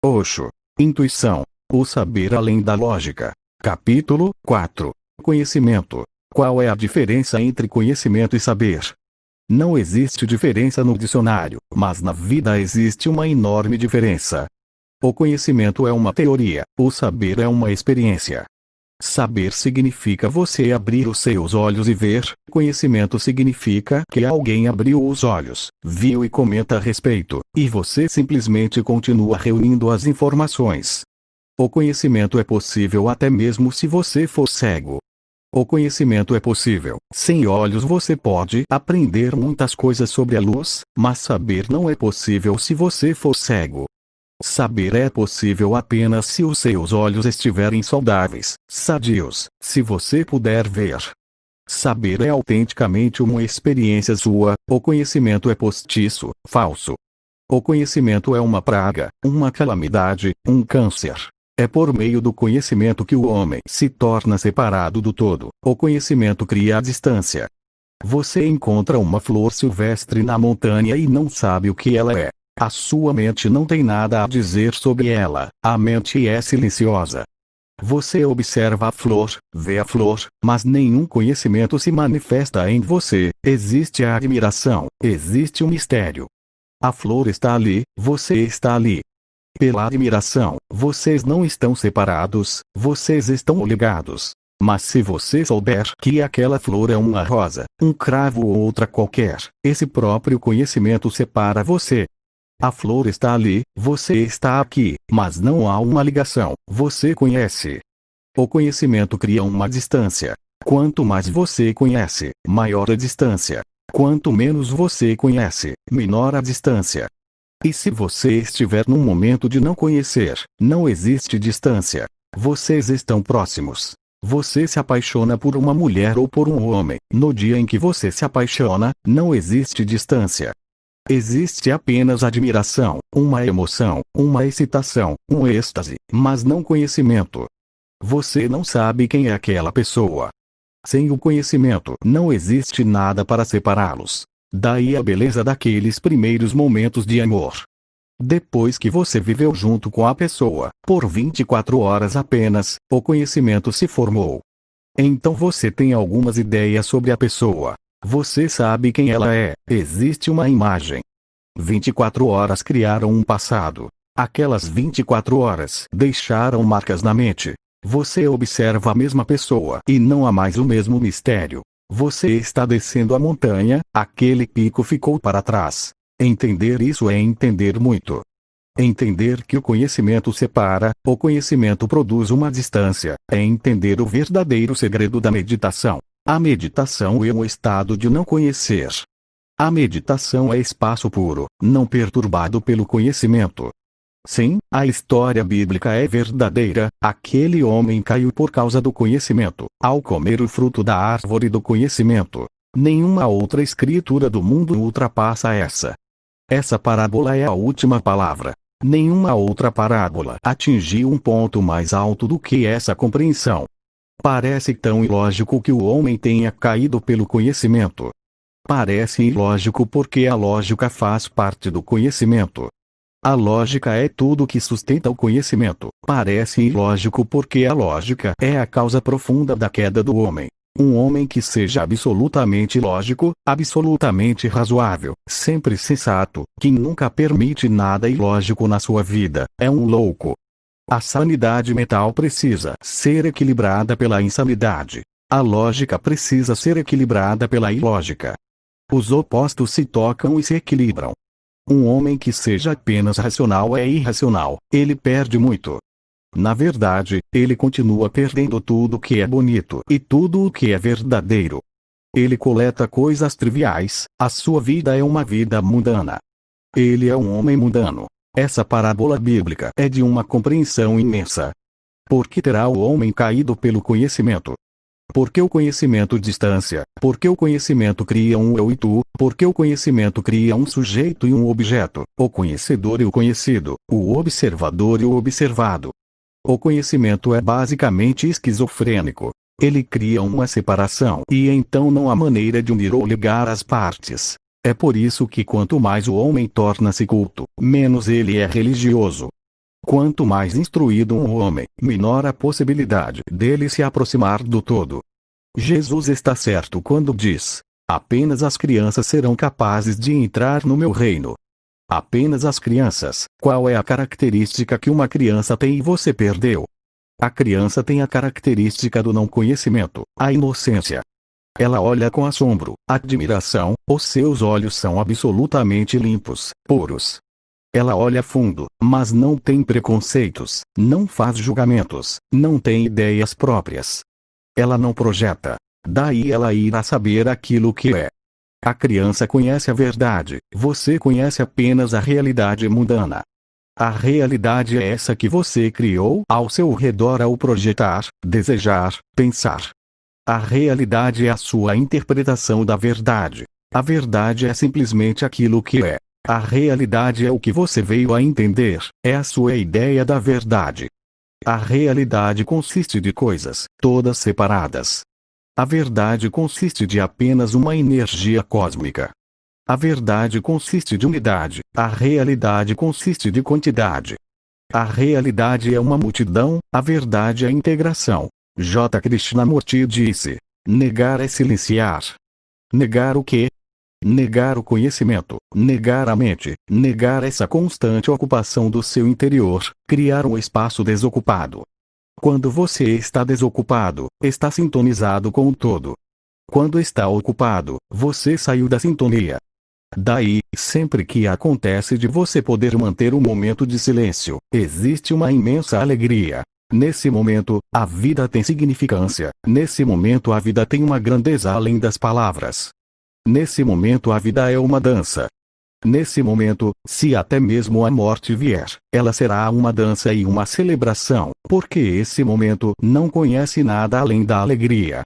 Osho. Intuição. O saber além da lógica. Capítulo 4. Conhecimento. Qual é a diferença entre conhecimento e saber? Não existe diferença no dicionário, mas na vida existe uma enorme diferença. O conhecimento é uma teoria, o saber é uma experiência. Saber significa você abrir os seus olhos e ver, conhecimento significa que alguém abriu os olhos, viu e comenta a respeito, e você simplesmente continua reunindo as informações. O conhecimento é possível até mesmo se você for cego. O conhecimento é possível. Sem olhos você pode aprender muitas coisas sobre a luz, mas saber não é possível se você for cego. Saber é possível apenas se os seus olhos estiverem saudáveis, sadios, se você puder ver. Saber é autenticamente uma experiência sua, o conhecimento é postiço, falso. O conhecimento é uma praga, uma calamidade, um câncer. É por meio do conhecimento que o homem se torna separado do todo. O conhecimento cria a distância. Você encontra uma flor silvestre na montanha e não sabe o que ela é. A sua mente não tem nada a dizer sobre ela, a mente é silenciosa. Você observa a flor, vê a flor, mas nenhum conhecimento se manifesta em você, existe a admiração, existe o mistério. A flor está ali, você está ali. Pela admiração, vocês não estão separados, vocês estão ligados. Mas se você souber que aquela flor é uma rosa, um cravo ou outra qualquer, esse próprio conhecimento separa você. A flor está ali, você está aqui, mas não há uma ligação, você conhece. O conhecimento cria uma distância. Quanto mais você conhece, maior a distância. Quanto menos você conhece, menor a distância. E se você estiver num momento de não conhecer, não existe distância. Vocês estão próximos. Você se apaixona por uma mulher ou por um homem. No dia em que você se apaixona, não existe distância. Existe apenas admiração, uma emoção, uma excitação, um êxtase, mas não conhecimento. Você não sabe quem é aquela pessoa. Sem o conhecimento, não existe nada para separá-los. Daí a beleza daqueles primeiros momentos de amor. Depois que você viveu junto com a pessoa, por 24 horas apenas, o conhecimento se formou. Então você tem algumas ideias sobre a pessoa. Você sabe quem ela é, existe uma imagem. 24 horas criaram um passado. Aquelas 24 horas deixaram marcas na mente. Você observa a mesma pessoa e não há mais o mesmo mistério. Você está descendo a montanha, aquele pico ficou para trás. Entender isso é entender muito. Entender que o conhecimento separa, o conhecimento produz uma distância, é entender o verdadeiro segredo da meditação. A meditação é um estado de não conhecer. A meditação é espaço puro, não perturbado pelo conhecimento. Sim, a história bíblica é verdadeira, aquele homem caiu por causa do conhecimento, ao comer o fruto da árvore do conhecimento. Nenhuma outra escritura do mundo ultrapassa essa. Essa parábola é a última palavra. Nenhuma outra parábola atingiu um ponto mais alto do que essa compreensão. Parece tão ilógico que o homem tenha caído pelo conhecimento. Parece ilógico porque a lógica faz parte do conhecimento. A lógica é tudo que sustenta o conhecimento. Parece ilógico porque a lógica é a causa profunda da queda do homem. Um homem que seja absolutamente lógico, absolutamente razoável, sempre sensato, que nunca permite nada ilógico na sua vida, é um louco. A sanidade mental precisa ser equilibrada pela insanidade. A lógica precisa ser equilibrada pela ilógica. Os opostos se tocam e se equilibram. Um homem que seja apenas racional é irracional, ele perde muito. Na verdade, ele continua perdendo tudo o que é bonito e tudo o que é verdadeiro. Ele coleta coisas triviais, a sua vida é uma vida mundana. Ele é um homem mundano. Essa parábola bíblica é de uma compreensão imensa. Por que terá o homem caído pelo conhecimento? Porque o conhecimento distância, porque o conhecimento cria um eu e tu, porque o conhecimento cria um sujeito e um objeto, o conhecedor e o conhecido, o observador e o observado. O conhecimento é basicamente esquizofrênico. Ele cria uma separação e então não há maneira de unir ou ligar as partes. É por isso que quanto mais o homem torna-se culto, menos ele é religioso. Quanto mais instruído um homem, menor a possibilidade dele se aproximar do todo. Jesus está certo quando diz: apenas as crianças serão capazes de entrar no meu reino. Apenas as crianças. Qual é a característica que uma criança tem e você perdeu? A criança tem a característica do não conhecimento, a inocência. Ela olha com assombro, admiração, os seus olhos são absolutamente limpos, puros. Ela olha fundo, mas não tem preconceitos, não faz julgamentos, não tem ideias próprias. Ela não projeta. Daí ela irá saber aquilo que é. A criança conhece a verdade, você conhece apenas a realidade mundana. A realidade é essa que você criou ao seu redor ao projetar, desejar, pensar. A realidade é a sua interpretação da verdade. A verdade é simplesmente aquilo que é. A realidade é o que você veio a entender, é a sua ideia da verdade. A realidade consiste de coisas, todas separadas. A verdade consiste de apenas uma energia cósmica. A verdade consiste de unidade, a realidade consiste de quantidade. A realidade é uma multidão, a verdade é integração. J. Krishnamurti disse: negar é silenciar. Negar o quê? Negar o conhecimento, negar a mente, negar essa constante ocupação do seu interior, criar um espaço desocupado. Quando você está desocupado, está sintonizado com o todo. Quando está ocupado, você saiu da sintonia. Daí, sempre que acontece de você poder manter um momento de silêncio, existe uma imensa alegria. Nesse momento, a vida tem significância. Nesse momento a vida tem uma grandeza além das palavras. Nesse momento a vida é uma dança. Nesse momento, se até mesmo a morte vier, ela será uma dança e uma celebração, porque esse momento não conhece nada além da alegria.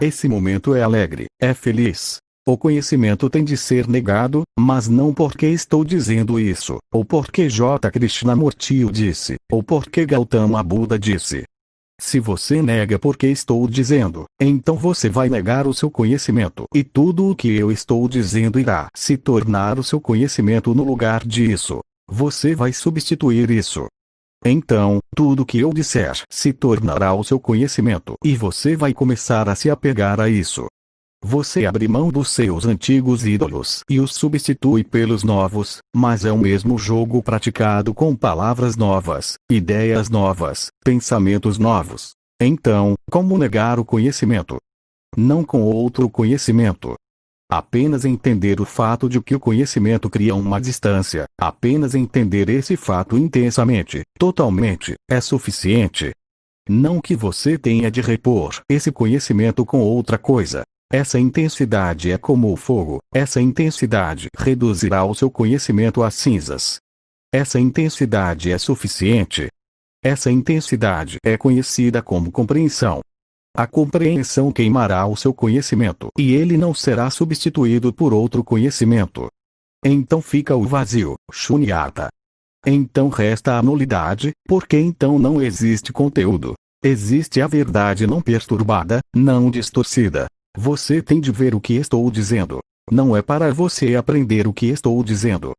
Esse momento é alegre, é feliz. O conhecimento tem de ser negado, mas não porque estou dizendo isso, ou porque J. Krishnamurti o disse, ou porque Gautama Buda disse. Se você nega porque estou dizendo, então você vai negar o seu conhecimento. E tudo o que eu estou dizendo irá se tornar o seu conhecimento no lugar disso. Você vai substituir isso. Então, tudo que eu disser se tornará o seu conhecimento. E você vai começar a se apegar a isso. Você abre mão dos seus antigos ídolos e os substitui pelos novos, mas é o mesmo jogo praticado com palavras novas, ideias novas, pensamentos novos. Então, como negar o conhecimento? Não com outro conhecimento. Apenas entender o fato de que o conhecimento cria uma distância, apenas entender esse fato intensamente, totalmente, é suficiente. Não que você tenha de repor esse conhecimento com outra coisa. Essa intensidade é como o fogo, essa intensidade reduzirá o seu conhecimento a cinzas. Essa intensidade é suficiente. Essa intensidade é conhecida como compreensão. A compreensão queimará o seu conhecimento e ele não será substituído por outro conhecimento. Então fica o vazio, shunyata. Então resta a nulidade, porque então não existe conteúdo. Existe a verdade não perturbada, não distorcida. Você tem de ver o que estou dizendo. Não é para você aprender o que estou dizendo.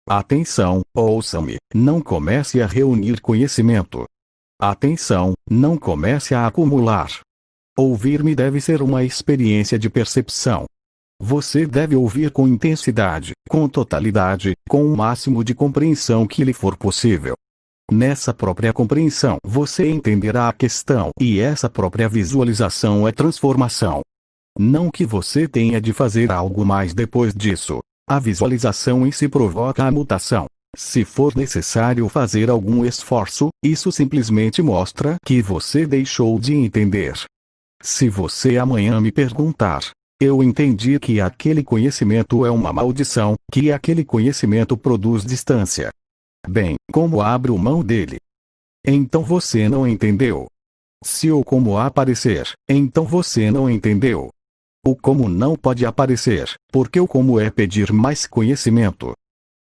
Atenção, ouça-me, não comece a reunir conhecimento. Atenção, não comece a acumular. Ouvir-me deve ser uma experiência de percepção. Você deve ouvir com intensidade, com totalidade, com o máximo de compreensão que lhe for possível. Nessa própria compreensão você entenderá a questão e essa própria visualização é transformação. Não que você tenha de fazer algo mais depois disso. A visualização em si provoca a mutação. Se for necessário fazer algum esforço, isso simplesmente mostra que você deixou de entender. Se você amanhã me perguntar, eu entendi que aquele conhecimento é uma maldição, que aquele conhecimento produz distância. Bem, como abro mão dele? Então você não entendeu. Se o como aparecer, então você não entendeu. O como não pode aparecer, porque o como é pedir mais conhecimento.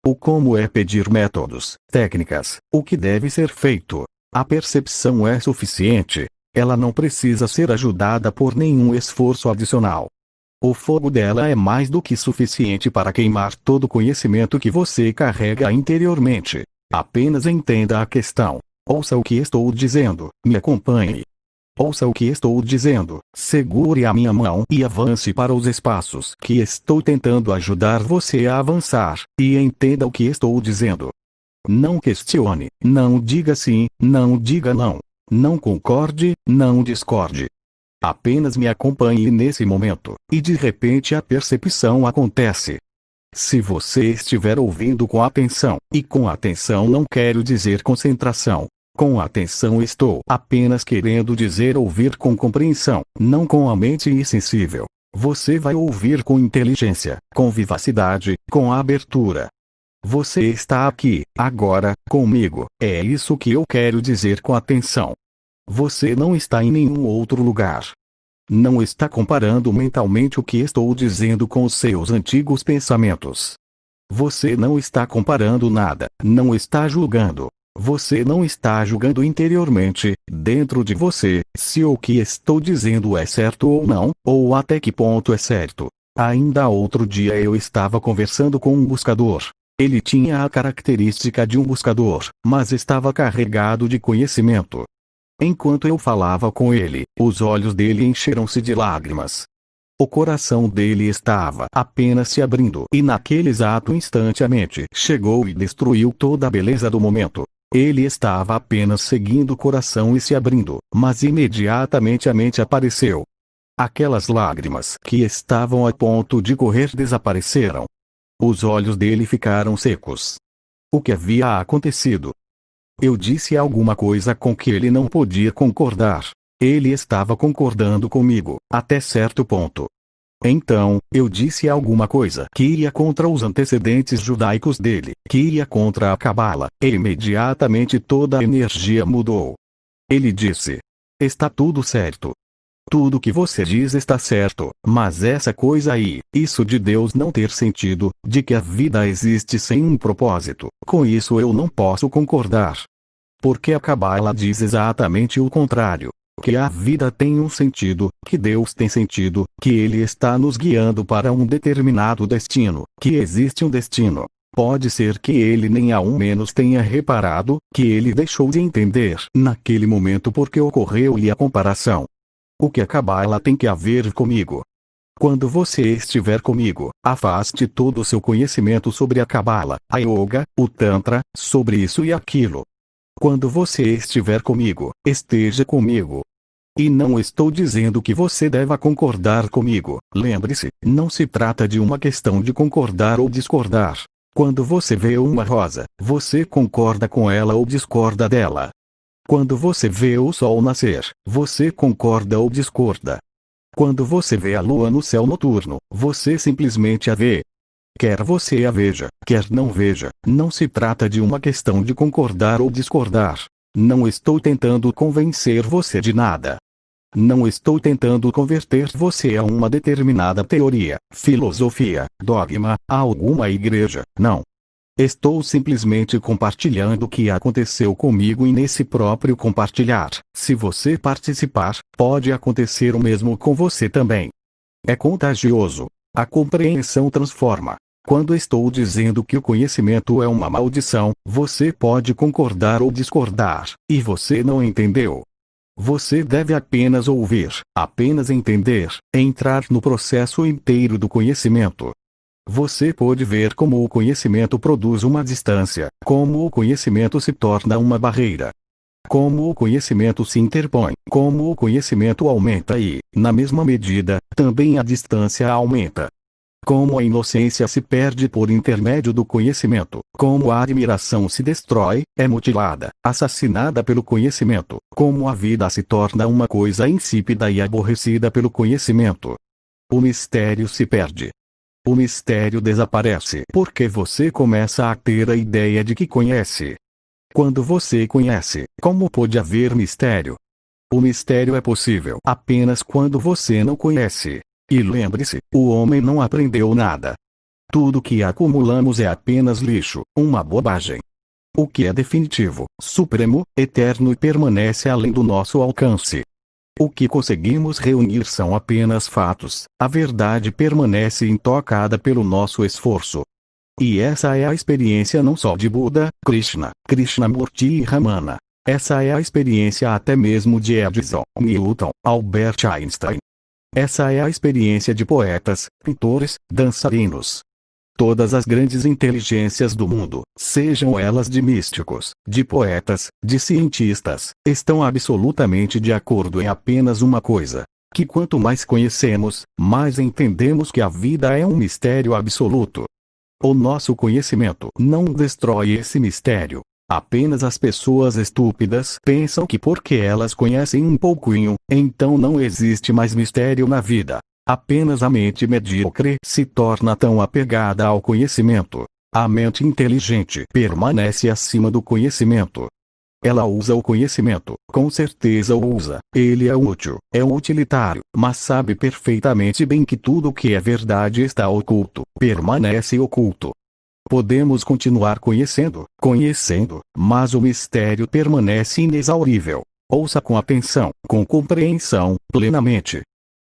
O como é pedir métodos, técnicas, o que deve ser feito. A percepção é suficiente. Ela não precisa ser ajudada por nenhum esforço adicional. O fogo dela é mais do que suficiente para queimar todo o conhecimento que você carrega interiormente. Apenas entenda a questão. Ouça o que estou dizendo, me acompanhe. Ouça o que estou dizendo, segure a minha mão e avance para os espaços que estou tentando ajudar você a avançar, e entenda o que estou dizendo. Não questione, não diga sim, não diga não. Não concorde, não discorde. Apenas me acompanhe nesse momento, e de repente a percepção acontece. Se você estiver ouvindo com atenção, e com atenção não quero dizer concentração. Com atenção estou apenas querendo dizer ouvir com compreensão, não com a mente insensível. Você vai ouvir com inteligência, com vivacidade, com abertura. Você está aqui, agora, comigo, é isso que eu quero dizer com atenção. Você não está em nenhum outro lugar. Não está comparando mentalmente o que estou dizendo com os seus antigos pensamentos. Você não está comparando nada, não está julgando. Você não está julgando interiormente, dentro de você, se o que estou dizendo é certo ou não, ou até que ponto é certo. Ainda outro dia eu estava conversando com um buscador. Ele tinha a característica de um buscador, mas estava carregado de conhecimento. Enquanto eu falava com ele, os olhos dele encheram-se de lágrimas. O coração dele estava apenas se abrindo e naquele exato instante a mente chegou e destruiu toda a beleza do momento. Ele estava apenas seguindo o coração e se abrindo, mas imediatamente a mente apareceu. Aquelas lágrimas que estavam a ponto de correr desapareceram. Os olhos dele ficaram secos. O que havia acontecido? Eu disse alguma coisa com que ele não podia concordar. Ele estava concordando comigo, até certo ponto. Então, eu disse alguma coisa que ia contra os antecedentes judaicos dele, que ia contra a Cabala, e imediatamente toda a energia mudou. Ele disse: está tudo certo. Tudo que você diz está certo, mas essa coisa aí, isso de Deus não ter sentido, de que a vida existe sem um propósito, com isso eu não posso concordar. Porque a Cabala diz exatamente o contrário. Que a vida tem um sentido, que Deus tem sentido, que Ele está nos guiando para um determinado destino, que existe um destino. Pode ser que ele nem ao menos tenha reparado, que ele deixou de entender naquele momento porque ocorreu-lhe a comparação. O que a Cabala tem que ver comigo? Quando você estiver comigo, afaste todo o seu conhecimento sobre a Cabala, a Yoga, o Tantra, sobre isso e aquilo. Quando você estiver comigo, esteja comigo. E não estou dizendo que você deva concordar comigo. Lembre-se, não se trata de uma questão de concordar ou discordar. Quando você vê uma rosa, você concorda com ela ou discorda dela. Quando você vê o sol nascer, você concorda ou discorda. Quando você vê a lua no céu noturno, você simplesmente a vê. Quer você a veja, quer não veja, não se trata de uma questão de concordar ou discordar. Não estou tentando convencer você de nada. Não estou tentando converter você a uma determinada teoria, filosofia, dogma, a alguma igreja, não. Estou simplesmente compartilhando o que aconteceu comigo e nesse próprio compartilhar, se você participar, pode acontecer o mesmo com você também. É contagioso. A compreensão transforma. Quando estou dizendo que o conhecimento é uma maldição, você pode concordar ou discordar, e você não entendeu. Você deve apenas ouvir, apenas entender, entrar no processo inteiro do conhecimento. Você pode ver como o conhecimento produz uma distância, como o conhecimento se torna uma barreira. Como o conhecimento se interpõe, como o conhecimento aumenta e, na mesma medida, também a distância aumenta. Como a inocência se perde por intermédio do conhecimento, como a admiração se destrói, é mutilada, assassinada pelo conhecimento, como a vida se torna uma coisa insípida e aborrecida pelo conhecimento. O mistério se perde. O mistério desaparece porque você começa a ter a ideia de que conhece. Quando você conhece, como pode haver mistério? O mistério é possível apenas quando você não conhece. E lembre-se, o homem não aprendeu nada. Tudo que acumulamos é apenas lixo, uma bobagem. O que é definitivo, supremo, eterno e permanece além do nosso alcance. O que conseguimos reunir são apenas fatos, a verdade permanece intocada pelo nosso esforço. E essa é a experiência não só de Buda, Krishna, Krishnamurti e Ramana. Essa é a experiência até mesmo de Edison, Newton, Albert Einstein. Essa é a experiência de poetas, pintores, dançarinos. Todas as grandes inteligências do mundo, sejam elas de místicos, de poetas, de cientistas, estão absolutamente de acordo em apenas uma coisa: que quanto mais conhecemos, mais entendemos que a vida é um mistério absoluto. O nosso conhecimento não destrói esse mistério. Apenas as pessoas estúpidas pensam que porque elas conhecem um pouquinho, então não existe mais mistério na vida. Apenas a mente medíocre se torna tão apegada ao conhecimento. A mente inteligente permanece acima do conhecimento. Ela usa o conhecimento, com certeza o usa. Ele é útil, é utilitário, mas sabe perfeitamente bem que tudo que é verdade está oculto, permanece oculto. Podemos continuar conhecendo, mas o mistério permanece inexaurível. Ouça com atenção, com compreensão, plenamente.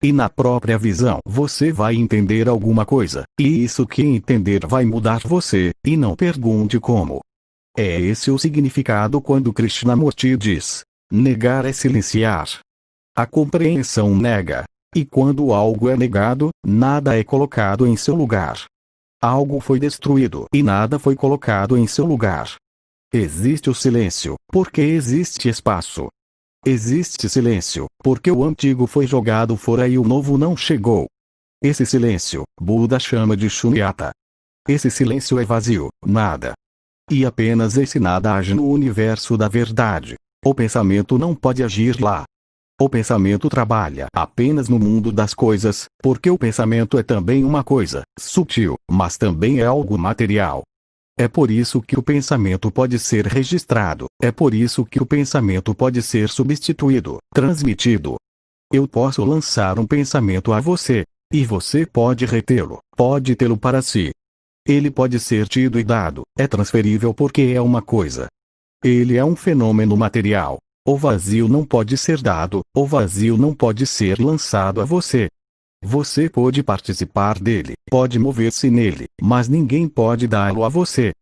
E na própria visão você vai entender alguma coisa, e isso que entender vai mudar você, e não pergunte como. É esse o significado quando Krishnamurti diz: negar é silenciar. A compreensão nega. E quando algo é negado, nada é colocado em seu lugar. Algo foi destruído e nada foi colocado em seu lugar. Existe o silêncio, porque existe espaço. Existe silêncio, porque o antigo foi jogado fora e o novo não chegou. Esse silêncio, Buda chama de Shunyata. Esse silêncio é vazio, nada. E apenas esse nada age no universo da verdade. O pensamento não pode agir lá. O pensamento trabalha apenas no mundo das coisas, porque o pensamento é também uma coisa sutil, mas também é algo material. É por isso que o pensamento pode ser registrado, é por isso que o pensamento pode ser substituído, transmitido. Eu posso lançar um pensamento a você, e você pode retê-lo, pode tê-lo para si. Ele pode ser tido e dado, é transferível porque é uma coisa. Ele é um fenômeno material. O vazio não pode ser dado, o vazio não pode ser lançado a você. Você pode participar dele, pode mover-se nele, mas ninguém pode dá-lo a você.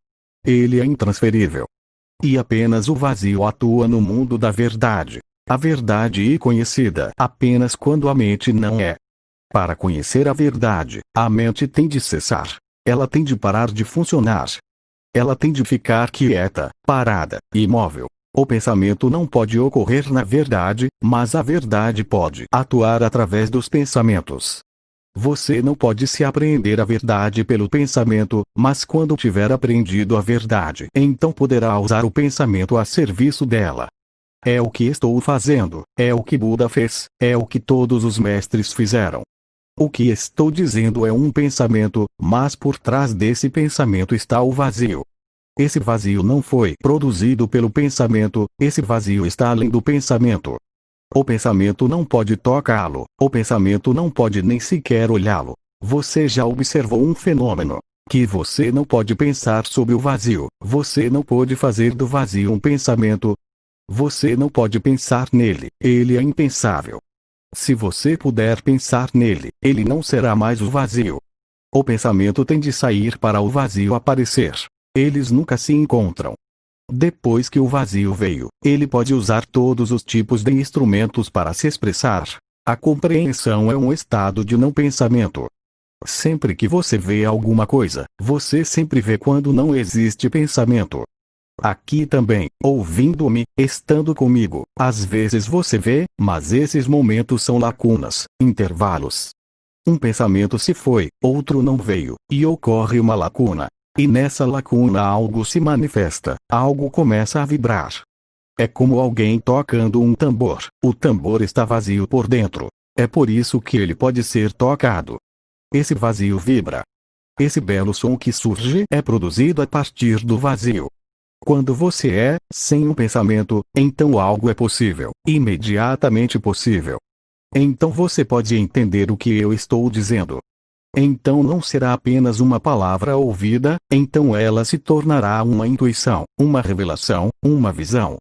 Ele é intransferível. E apenas o vazio atua no mundo da verdade. A verdade é conhecida apenas quando a mente não é. Para conhecer a verdade, a mente tem de cessar. Ela tem de parar de funcionar. Ela tem de ficar quieta, parada, imóvel. O pensamento não pode ocorrer na verdade, mas a verdade pode atuar através dos pensamentos. Você não pode se apreender a verdade pelo pensamento, mas quando tiver aprendido a verdade, então poderá usar o pensamento a serviço dela. É o que estou fazendo, é o que Buda fez, é o que todos os mestres fizeram. O que estou dizendo é um pensamento, mas por trás desse pensamento está o vazio. Esse vazio não foi produzido pelo pensamento, esse vazio está além do pensamento. O pensamento não pode tocá-lo, o pensamento não pode nem sequer olhá-lo. Você já observou um fenômeno, que você não pode pensar sobre o vazio, você não pode fazer do vazio um pensamento. Você não pode pensar nele, ele é impensável. Se você puder pensar nele, ele não será mais o vazio. O pensamento tem de sair para o vazio aparecer. Eles nunca se encontram. Depois que o vazio veio, ele pode usar todos os tipos de instrumentos para se expressar. A compreensão é um estado de não pensamento. Sempre que você vê alguma coisa, você sempre vê quando não existe pensamento. Aqui também, ouvindo-me, estando comigo, às vezes você vê, mas esses momentos são lacunas, intervalos. Um pensamento se foi, outro não veio, e ocorre uma lacuna. E nessa lacuna algo se manifesta, algo começa a vibrar. É como alguém tocando um tambor, o tambor está vazio por dentro. É por isso que ele pode ser tocado. Esse vazio vibra. Esse belo som que surge é produzido a partir do vazio. Quando você é, sem um pensamento, então algo é possível, imediatamente possível. Então você pode entender o que eu estou dizendo. Então não será apenas uma palavra ouvida, então ela se tornará uma intuição, uma revelação, uma visão.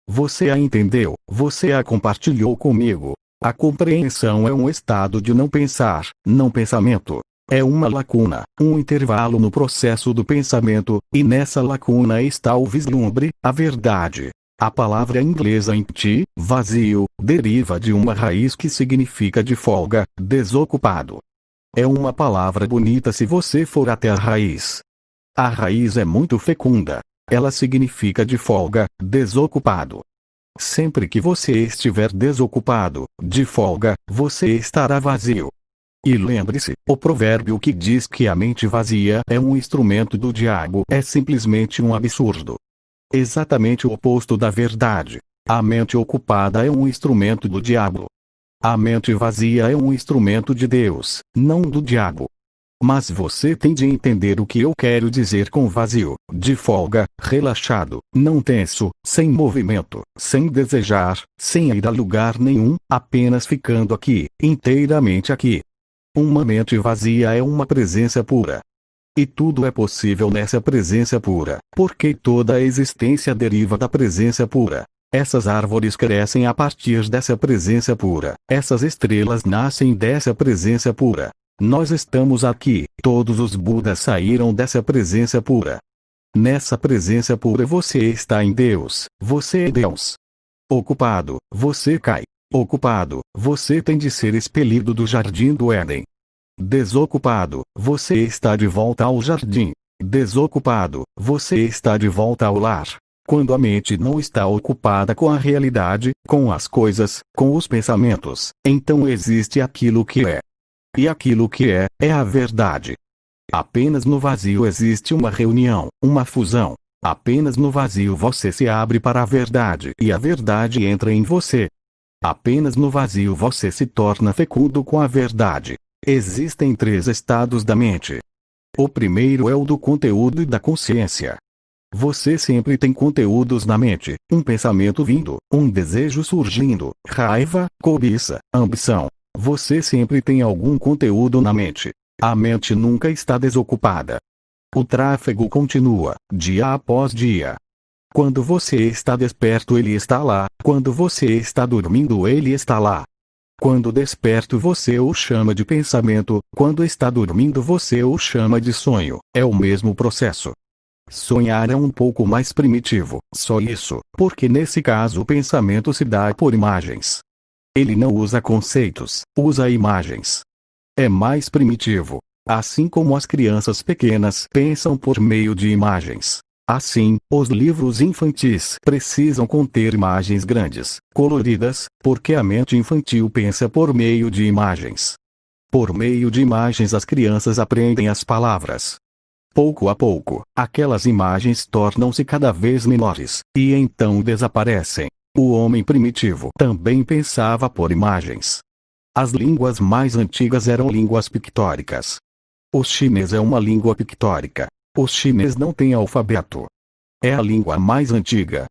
Você a entendeu, você a compartilhou comigo. A compreensão é um estado de não pensar, não pensamento. É uma lacuna, um intervalo no processo do pensamento, e nessa lacuna está o vislumbre, a verdade. A palavra inglesa empty, vazio, deriva de uma raiz que significa de folga, desocupado. É uma palavra bonita se você for até a raiz. A raiz é muito fecunda. Ela significa de folga, desocupado. Sempre que você estiver desocupado, de folga, você estará vazio. E lembre-se, o provérbio que diz que a mente vazia é um instrumento do diabo é simplesmente um absurdo. Exatamente o oposto da verdade. A mente ocupada é um instrumento do diabo. A mente vazia é um instrumento de Deus, não do diabo. Mas você tem de entender o que eu quero dizer com vazio, de folga, relaxado, não tenso, sem movimento, sem desejar, sem ir a lugar nenhum, apenas ficando aqui, inteiramente aqui. Uma mente vazia é uma presença pura. E tudo é possível nessa presença pura, porque toda a existência deriva da presença pura. Essas árvores crescem a partir dessa presença pura. Essas estrelas nascem dessa presença pura. Nós estamos aqui, todos os Budas saíram dessa presença pura. Nessa presença pura você está em Deus, você é Deus. Ocupado, você cai. Ocupado, você tem de ser expelido do jardim do Éden. Desocupado, você está de volta ao jardim. Desocupado, você está de volta ao lar. Quando a mente não está ocupada com a realidade, com as coisas, com os pensamentos, então existe aquilo que é. E aquilo que é a verdade. Apenas no vazio existe uma reunião, uma fusão. Apenas no vazio você se abre para a verdade e a verdade entra em você. Apenas no vazio você se torna fecundo com a verdade. Existem 3 estados da mente. O primeiro é o do conteúdo e da consciência. Você sempre tem conteúdos na mente, um pensamento vindo, um desejo surgindo, raiva, cobiça, ambição. Você sempre tem algum conteúdo na mente. A mente nunca está desocupada. O tráfego continua, dia após dia. Quando você está desperto ele está lá, quando você está dormindo ele está lá. Quando desperto você o chama de pensamento, quando está dormindo você o chama de sonho, é o mesmo processo. Sonhar é um pouco mais primitivo, só isso, porque nesse caso o pensamento se dá por imagens. Ele não usa conceitos, usa imagens. É mais primitivo. Assim como as crianças pequenas pensam por meio de imagens. Assim, os livros infantis precisam conter imagens grandes, coloridas, porque a mente infantil pensa por meio de imagens. Por meio de imagens as crianças aprendem as palavras. Pouco a pouco, aquelas imagens tornam-se cada vez menores, e então desaparecem. O homem primitivo também pensava por imagens. As línguas mais antigas eram línguas pictóricas. O chinês é uma língua pictórica. O chinês não tem alfabeto. É a língua mais antiga.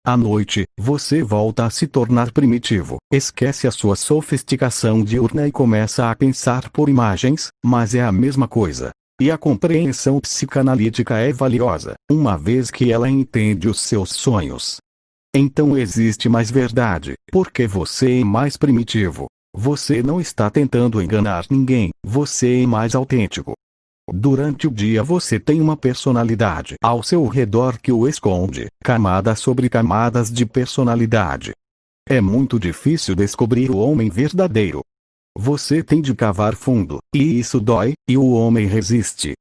À noite, você volta a se tornar primitivo, esquece a sua sofisticação diurna e começa a pensar por imagens, mas é a mesma coisa. E a compreensão psicanalítica é valiosa, uma vez que ela entende os seus sonhos. Então existe mais verdade, porque você é mais primitivo. Você não está tentando enganar ninguém, você é mais autêntico. Durante o dia você tem uma personalidade ao seu redor que o esconde, camadas sobre camadas de personalidade. É muito difícil descobrir o homem verdadeiro. Você tem de cavar fundo, e isso dói, e o homem resiste.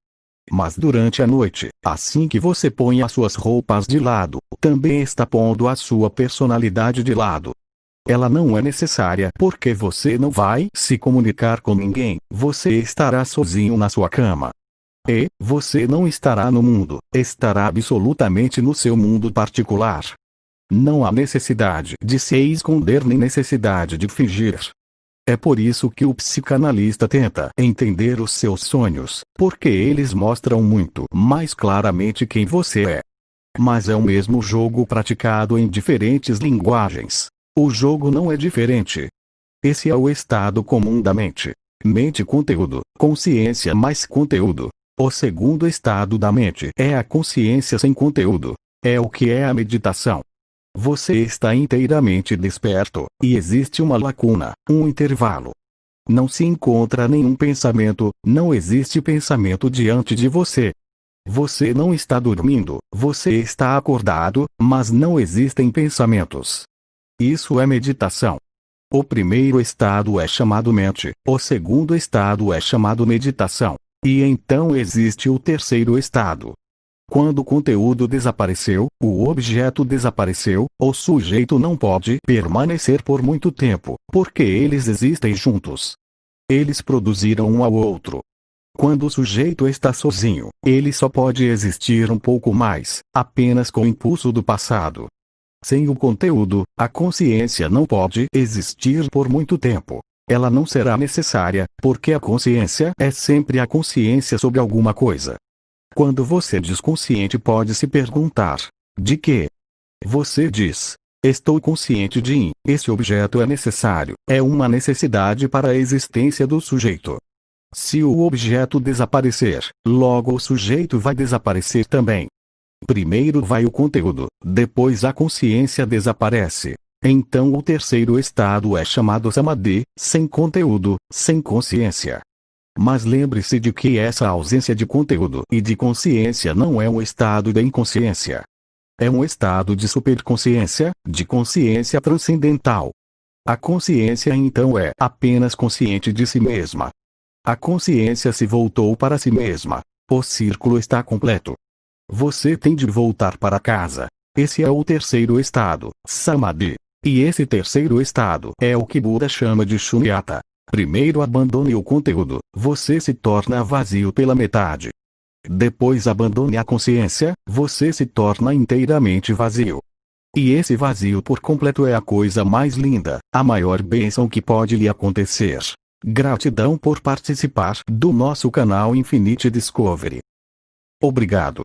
Mas durante a noite, assim que você põe as suas roupas de lado, também está pondo a sua personalidade de lado. Ela não é necessária porque você não vai se comunicar com ninguém, você estará sozinho na sua cama. E, você não estará no mundo, estará absolutamente no seu mundo particular. Não há necessidade de se esconder nem necessidade de fingir. É por isso que o psicanalista tenta entender os seus sonhos, porque eles mostram muito mais claramente quem você é. Mas é o mesmo jogo praticado em diferentes linguagens. O jogo não é diferente. Esse é o estado comum da mente. Mente conteúdo, consciência mais conteúdo. O segundo estado da mente é a consciência sem conteúdo. É o que é a meditação. Você está inteiramente desperto, e existe uma lacuna, um intervalo. Não se encontra nenhum pensamento, não existe pensamento diante de você. Você não está dormindo, você está acordado, mas não existem pensamentos. Isso é meditação. O primeiro estado é chamado mente, o segundo estado é chamado meditação. E então existe o terceiro estado. Quando o conteúdo desapareceu, o objeto desapareceu, o sujeito não pode permanecer por muito tempo, porque eles existem juntos. Eles produziram um ao outro. Quando o sujeito está sozinho, ele só pode existir um pouco mais, apenas com o impulso do passado. Sem o conteúdo, a consciência não pode existir por muito tempo. Ela não será necessária, porque a consciência é sempre a consciência sobre alguma coisa. Quando você diz consciente, pode se perguntar: de quê? Você diz: estou consciente de. Esse objeto é necessário, é uma necessidade para a existência do sujeito. Se o objeto desaparecer, logo o sujeito vai desaparecer também. Primeiro vai o conteúdo, depois a consciência desaparece. Então o terceiro estado é chamado samadhi, sem conteúdo, sem consciência. Mas lembre-se de que essa ausência de conteúdo e de consciência não é um estado de inconsciência. É um estado de superconsciência, de consciência transcendental. A consciência então é apenas consciente de si mesma. A consciência se voltou para si mesma. O círculo está completo. Você tem de voltar para casa. Esse é o terceiro estado, samadhi. E esse terceiro estado é o que Buda chama de shunyata. Primeiro abandone o conteúdo, você se torna vazio pela metade. Depois abandone a consciência, você se torna inteiramente vazio. E esse vazio por completo é a coisa mais linda, a maior bênção que pode lhe acontecer. Gratidão por participar do nosso canal Infinite Discovery. Obrigado.